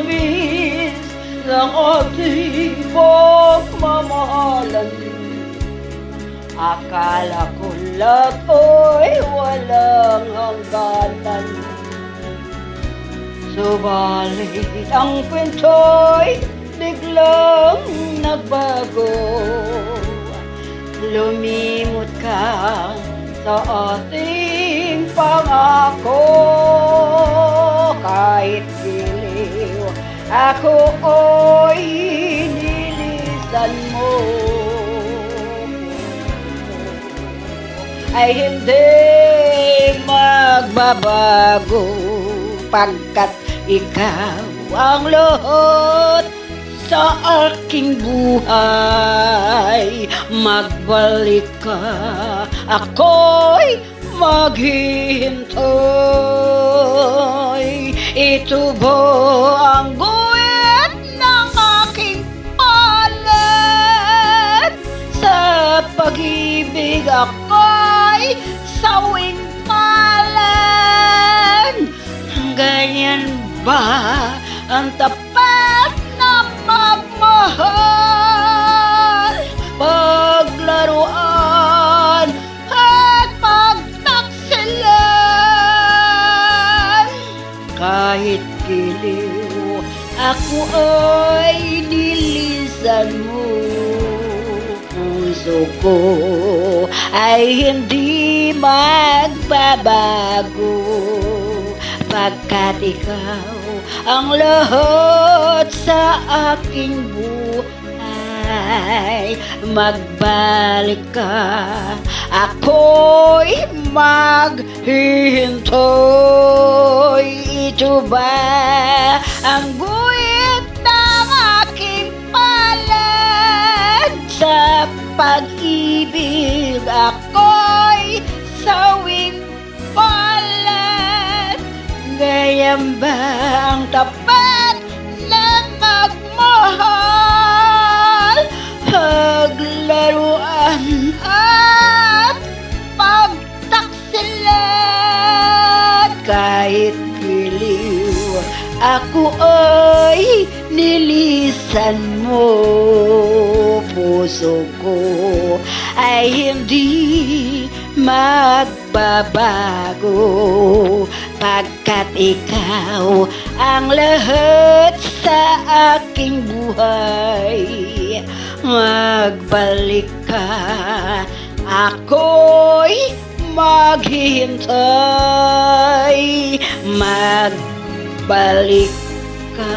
tamis ng ating pagmamahalan. Akala ko lahat ay walang hangganan. Subalit ang kwento'y biglang nagbago. Lumimot ka sa ating pangako. Kahit giliw ako ay nilisan mo, ay hindi magbabago, pagkat ikaw ang lahat sa aking buhay. Magbalik ka, ako'y maghihintay. Ito ba ang guwit ng aking palad? Sa pag-ibig ako'y sawing palad. Ganyan ba ang tapat na pagmahal? Paglaruan at pagtaksilan. Kahit giliw ako ay nilisan mo. Puso ko ay hindi magbabago, pagkat ikaw ang lahat sa aking buhay. Magbalik ka, ako'y maghihintay. Ito ba ang guhit ng aking palad? Sa pag-ibig ako'y sawing palad. Ganyan ba ang tapat na magmahal? Paglaruan at pagtaksilan. Kahit giliw ako ay nilisan mo. Puso ko ay hindi magbabago, pagkat ikaw ang lahat sa aking buhay. Magbalik ka, ako'y maghihintay. Magbalik ka.